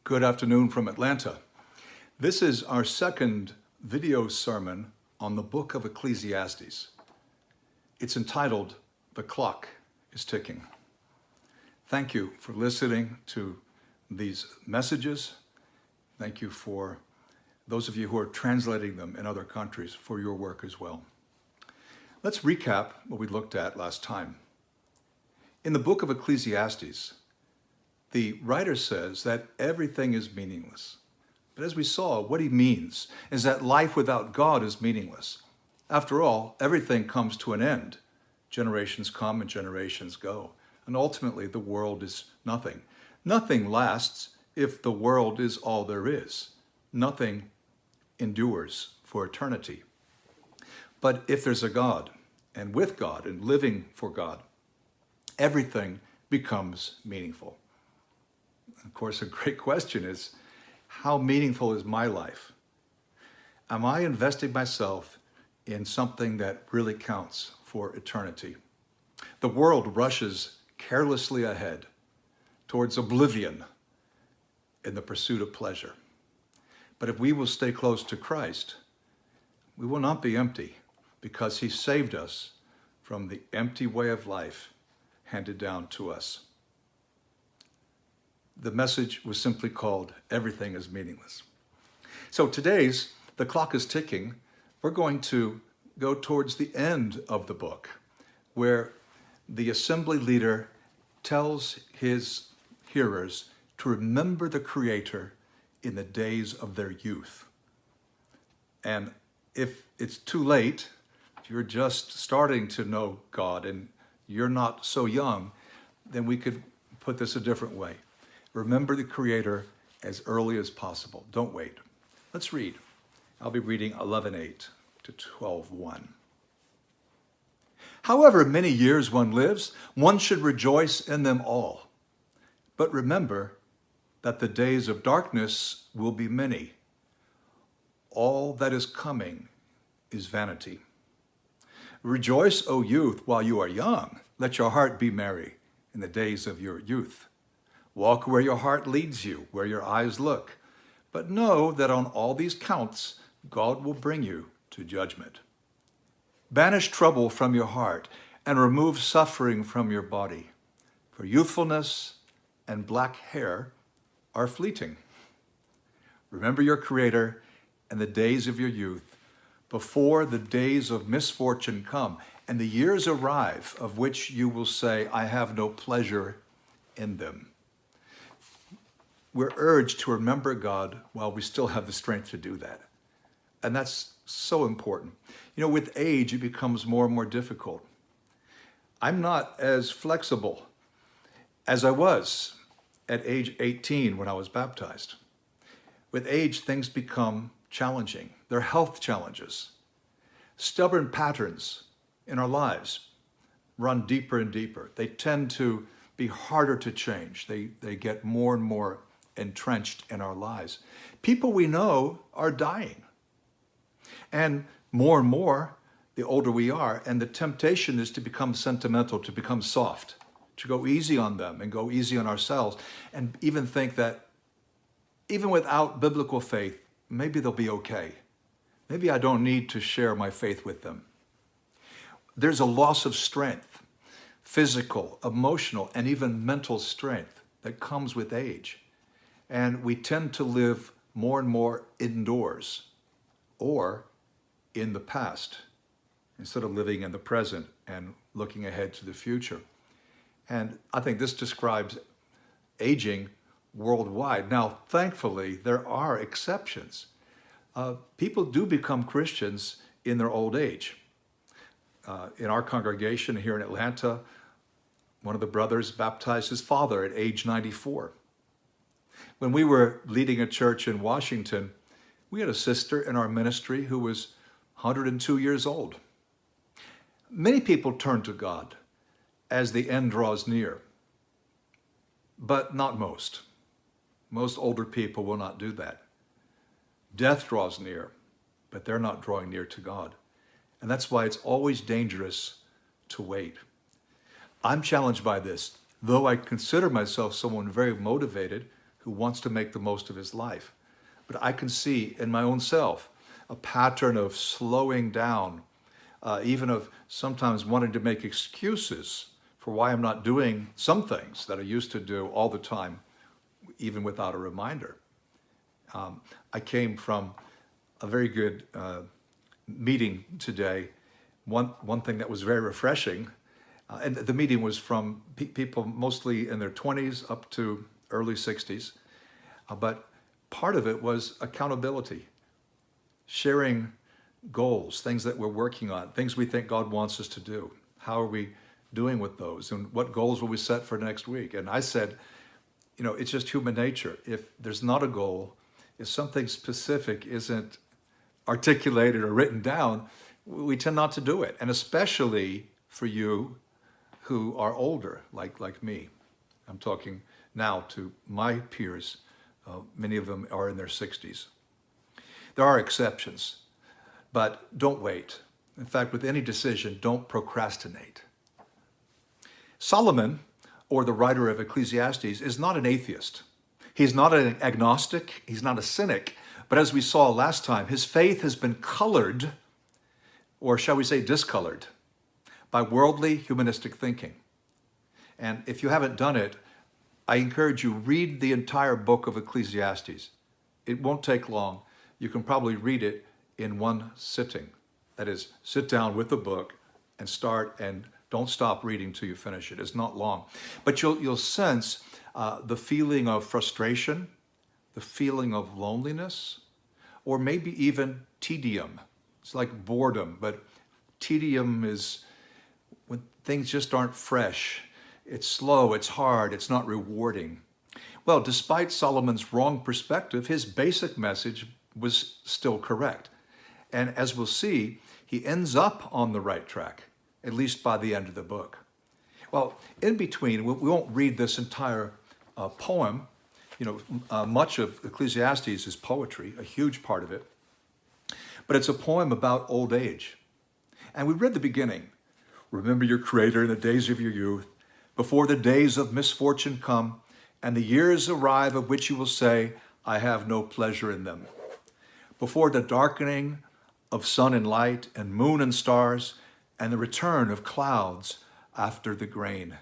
Good afternoon from Atlanta. This is our second video sermon on the book of Ecclesiastes. It's entitled, "The Clock is Ticking." Thank you for listening to these messages. Thank you for those of you who are translating them in other countries for your work as well. Let's recap what we looked at last time. In the book of Ecclesiastes, the writer says that everything is meaningless. But as we saw, what he means is that life without God is meaningless. After all, everything comes to an end. Generations come and generations go. And ultimately, the world is nothing. Nothing lasts if the world is all there is. Nothing endures for eternity. But if there's a God, and with God, and living for God, everything becomes meaningful. Of course, a great question is, how meaningful is my life? Am I investing myself in something that really counts for eternity? The world rushes carelessly ahead towards oblivion in the pursuit of pleasure. But if we will stay close to Christ, we will not be empty because he saved us from the empty way of life handed down to us. The message was simply called, "Everything is Meaningless." So today's The Clock is Ticking, we're going to go towards the end of the book, where the assembly leader tells his hearers to remember the Creator in the days of their youth. And if it's too late, if you're just starting to know God and you're not so young, then we could put this a different way. Remember the Creator as early as possible. Don't wait. Let's read. I'll be reading 11:8 to 12:1. However many years one lives, one should rejoice in them all. But remember that the days of darkness will be many. All that is coming is vanity. Rejoice, O youth, while you are young. Let your heart be merry in the days of your youth. Walk where your heart leads you, where your eyes look. But know that on all these counts, God will bring you to judgment. Banish trouble from your heart and remove suffering from your body. For youthfulness and black hair are fleeting. Remember your Creator and the days of your youth, before the days of misfortune come and the years arrive of which you will say, "I have no pleasure in them." We're urged to remember God while we still have the strength to do that. And that's so important. You know, with age, it becomes more and more difficult. I'm not as flexible as I was at age 18 when I was baptized. With age, things become challenging. They're health challenges. Stubborn patterns in our lives run deeper and deeper. They tend to be harder to change. They get more and more entrenched in our lives. People we know are dying. And more, the older we are, and the temptation is to become sentimental, to become soft, to go easy on them and go easy on ourselves, and even think that even without biblical faith, maybe they'll be okay. Maybe I don't need to share my faith with them. There's a loss of strength, physical, emotional, and even mental strength that comes with age. And we tend to live more and more indoors or in the past instead of living in the present and looking ahead to the future. And I think this describes aging worldwide. Now, thankfully, there are exceptions. People do become Christians in their old age. In our congregation here in Atlanta, one of the brothers baptized his father at age 94. When we were leading a church in Washington, we had a sister in our ministry who was 102 years old. Many people turn to God as the end draws near, but not most. Most older people will not do that. Death draws near, but they're not drawing near to God. And that's why it's always dangerous to wait. I'm challenged by this. Though I consider myself someone very motivated, who wants to make the most of his life. But I can see in my own self a pattern of slowing down, even of sometimes wanting to make excuses for why I'm not doing some things that I used to do all the time, even without a reminder. I came from a very good meeting today. One thing that was very refreshing, and the meeting was from people mostly in their 20s up to early 60s, but part of it was accountability, sharing goals, things that we're working on, things we think God wants us to do. How are we doing with those? And what goals will we set for next week? And I said, you know, it's just human nature. If there's not a goal, if something specific isn't articulated or written down, we tend not to do it. And especially for you who are older, like me. I'm talking now to my peers. Many of them are in their 60s. There are exceptions, but don't wait. In fact, with any decision, don't procrastinate. Solomon, or the writer of Ecclesiastes, is not an atheist. He's not an agnostic, he's not a cynic, but as we saw last time, his faith has been colored, or shall we say discolored, by worldly humanistic thinking. And if you haven't done it, I encourage you, read the entire book of Ecclesiastes. It won't take long. You can probably read it in one sitting. That is, sit down with the book and start, and don't stop reading till you finish it. It's not long. But you'll sense the feeling of frustration, the feeling of loneliness, or maybe even tedium. It's like boredom, but tedium is when things just aren't fresh. It's slow, it's hard, it's not rewarding. Well, despite Solomon's wrong perspective, his basic message was still correct. And as we'll see, he ends up on the right track, at least by the end of the book. Well, in between, we won't read this entire poem. You know, much of Ecclesiastes is poetry, a huge part of it. But it's a poem about old age. And we read the beginning. Remember your Creator in the days of your youth, before the days of misfortune come, and the years arrive of which you will say, I have no pleasure in them. Before the darkening of sun and light, and moon and stars, and the return of clouds after the grain,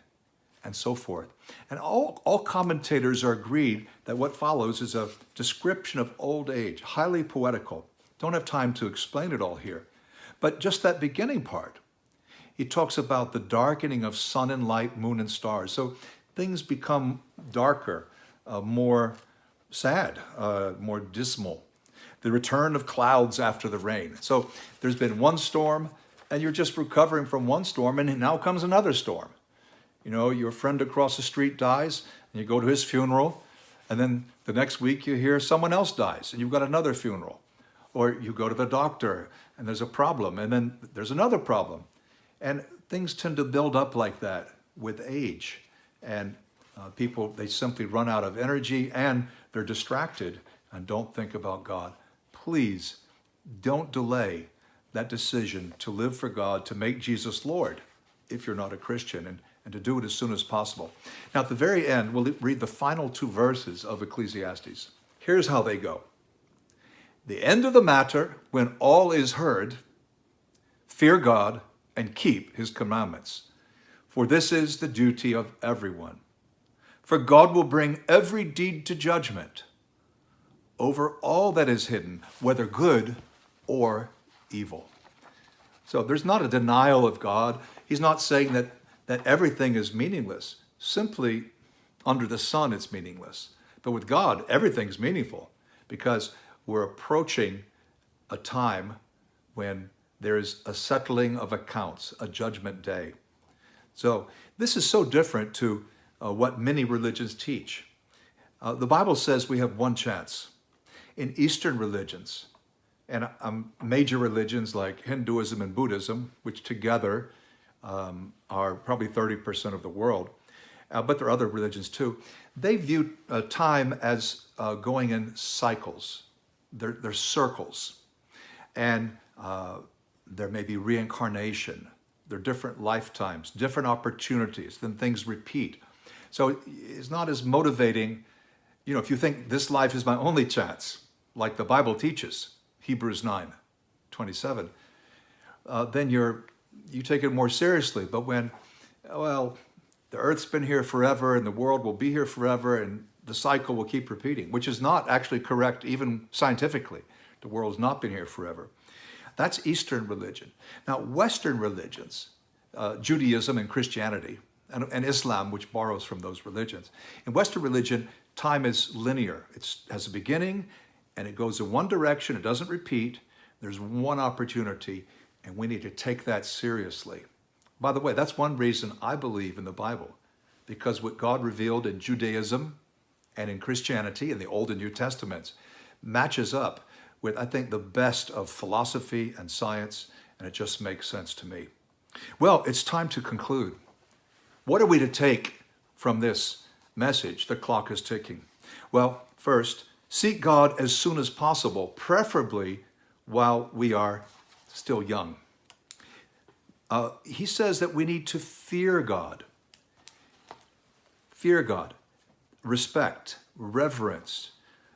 and so forth. And all commentators are agreed that what follows is a description of old age, highly poetical. Don't have time to explain it all here. But just that beginning part, he talks about the darkening of sun and light, moon and stars. So things become darker, more sad, more dismal. The return of clouds after the rain. So there's been one storm, and you're just recovering from one storm, and now comes another storm. You know, your friend across the street dies, and you go to his funeral, and then the next week you hear someone else dies, and you've got another funeral. Or you go to the doctor, and there's a problem, and then there's another problem. And things tend to build up like that with age. And people, they simply run out of energy, and they're distracted and don't think about God. Please don't delay that decision to live for God, to make Jesus Lord, if you're not a Christian, and to do it as soon as possible. Now, at the very end, we'll read the final two verses of Ecclesiastes. Here's how they go. The end of the matter, when all is heard, fear God and keep his commandments, for this is the duty of everyone. For God will bring every deed to judgment over all that is hidden, whether good or evil. So there's not a denial of God. He's not saying that everything is meaningless. Simply, under the sun, it's meaningless. But with God, everything's meaningful, because we're approaching a time when there is a settling of accounts, a judgment day. So this is so different to what many religions teach. The Bible says we have one chance. In Eastern religions, and major religions like Hinduism and Buddhism, which together are probably 30% of the world, but there are other religions too, they view time as going in cycles. They're circles. And there may be reincarnation. There are different lifetimes, different opportunities, then things repeat. So it's not as motivating if you think this life is my only chance, like the Bible teaches, Hebrews 9:27, then you take it more seriously. But when, well, the earth's been here forever and the world will be here forever and the cycle will keep repeating, which is not actually correct even scientifically. The world's not been here forever. That's Eastern religion. Now, Western religions, Judaism and Christianity, and Islam, which borrows from those religions. In Western religion, time is linear. It has a beginning and it goes in one direction. It doesn't repeat. There's one opportunity, and we need to take that seriously. By the way, that's one reason I believe in the Bible, because what God revealed in Judaism and in Christianity in the Old and New Testaments matches up with, I think, the best of philosophy and science, and it just makes sense to me. Well, it's time to conclude. What are we to take from this message? The clock is ticking. Well, first, seek God as soon as possible, preferably while we are still young. He says that we need to fear God. Fear God. Respect, reverence,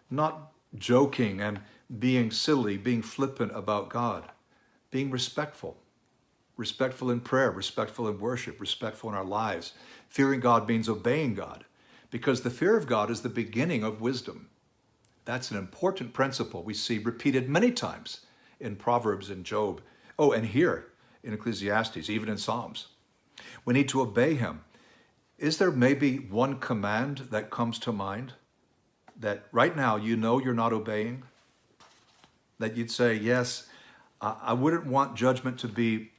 not joking and being silly, being flippant about God, being respectful. Respectful in prayer, respectful in worship, respectful in our lives. Fearing God means obeying God, because the fear of God is the beginning of wisdom. That's an important principle we see repeated many times in Proverbs and Job. Oh, and here in Ecclesiastes, even in Psalms. We need to obey him. Is there maybe one command that comes to mind that right now you know you're not obeying? That you'd say, yes, I wouldn't want judgment to be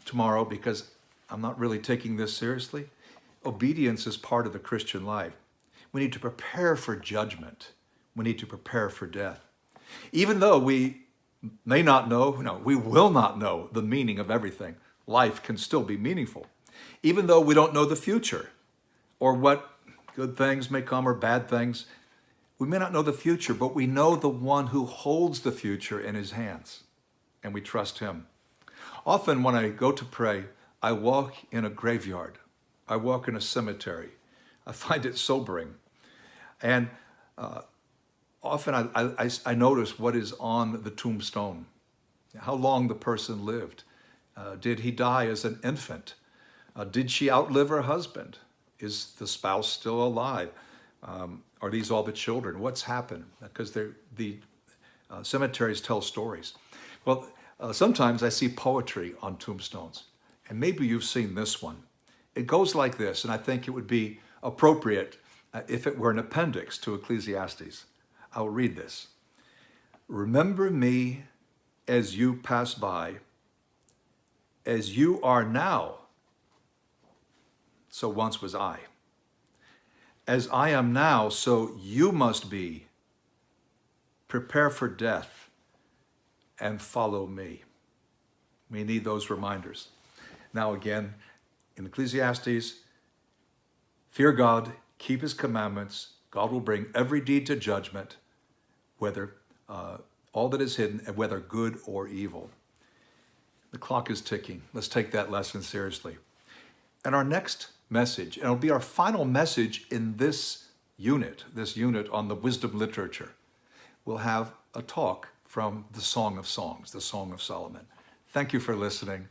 tomorrow because I'm not really taking this seriously? Obedience is part of the Christian life. We need to prepare for judgment. We need to prepare for death. Even though we may not know, we will not know the meaning of everything. Life can still be meaningful. Even though we don't know the future or what good things may come or bad things, we may not know the future, but we know the one who holds the future in his hands, and we trust him. Often when I go to pray, I walk in a graveyard. I walk in a cemetery. I find it sobering. And often I notice what is on the tombstone, how long the person lived. Did he die as an infant? Did she outlive her husband? Is the spouse still alive? Are these all the children? What's happened? Because the cemeteries tell stories. Well, sometimes I see poetry on tombstones, and maybe you've seen this one. It goes like this, and I think it would be appropriate if it were an appendix to Ecclesiastes. I'll read this. Remember me as you pass by, as you are now, so once was I. As I am now, so you must be. Prepare for death and follow me. We need those reminders. Now again, in Ecclesiastes, fear God, keep his commandments. God will bring every deed to judgment, whether all that is hidden, and whether good or evil. The clock is ticking. Let's take that lesson seriously. And our next message, and it'll be our final message in this unit on the wisdom literature, we'll have a talk from the Song of Songs, the Song of Solomon. Thank you for listening.